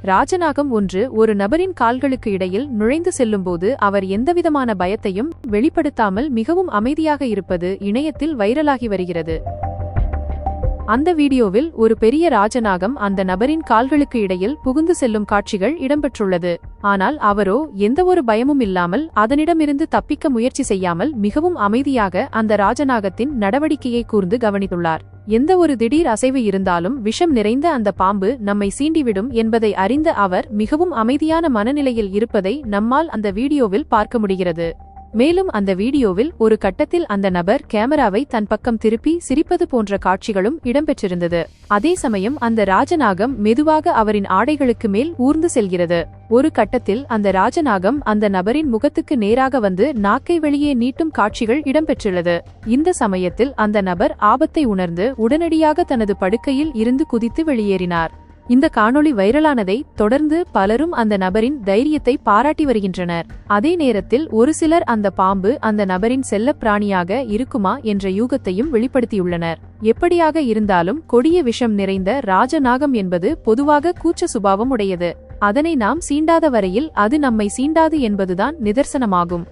ராஜநாகம் ஒன்று ஒரு நபரின் கால்களுக்கு இடையில் நுழைந்து செல்லும்போது அவர் எந்தவிதமான பயத்தையும் வெளிப்படுத்தாமல் மிகவும் அமைதியாக இருப்பது இணையத்தில் வைரலாகி வருகிறது. அந்த வீடியோவில் ஒரு பெரிய ராஜநாகம் அந்த நபரின் கால்களுக்கு இடையில் புகுந்து செல்லும் காட்சிகள் இடம்பெற்றுள்ளது. ஆனால் அவரோ எந்தவொரு பயமும் இல்லாமல் அதனிடமிருந்து தப்பிக்க முயற்சி செய்யாமல் மிகவும் அமைதியாக அந்த ராஜநாகத்தின் நடவடிக்கையை கூர்ந்து கவனித்துள்ளார். எந்த ஒரு திடீர் அசைவு இருந்தாலும் விஷம் நிறைந்த அந்த பாம்பு நம்மை சீண்டிவிடும் என்பதை அறிந்த அவர் மிகவும் அமைதியான மனநிலையில் இருப்பதை நம்மால் அந்த வீடியோவில் பார்க்க முடிகிறது. மேலும் அந்த வீடியோவில் ஒரு கட்டத்தில் அந்த நபர் கேமராவை தன் பக்கம் திருப்பி சிரிப்பது போன்ற காட்சிகளும் இடம்பெற்றிருந்தது. அதே சமயம் அந்த ராஜநாகம் மெதுவாக அவரின் ஆடைகளுக்கு மேல் ஊர்ந்து செல்கிறது. ஒரு கட்டத்தில் அந்த ராஜநாகம் அந்த நபரின் முகத்துக்கு நேராக வந்து நாக்கை வெளியே நீட்டும் காட்சிகள் இடம்பெற்றுள்ளது. இந்த சமயத்தில் அந்த நபர் ஆபத்தை உணர்ந்து உடனடியாக தனது படுக்கையில் இருந்து குதித்து வெளியேறினார். இந்த காணொளி வைரலானதை தொடர்ந்து பலரும் அந்த நபரின் தைரியத்தை பாராட்டி வருகின்றனர். அதே நேரத்தில் ஒரு சிலர் அந்த பாம்பு அந்த நபரின் செல்லப் பிராணியாக இருக்குமா என்ற யூகத்தையும் வெளிப்படுத்தியுள்ளனர். எப்படியாக இருந்தாலும் கொடிய விஷம் நிறைந்த ராஜநாகம் என்பது பொதுவாக கூச்ச சுபாவம் உடையது. அதனை நாம் சீண்டாத வரையில் அது நம்மை சீண்டாது என்பதுதான் நிதர்சனமாகும்.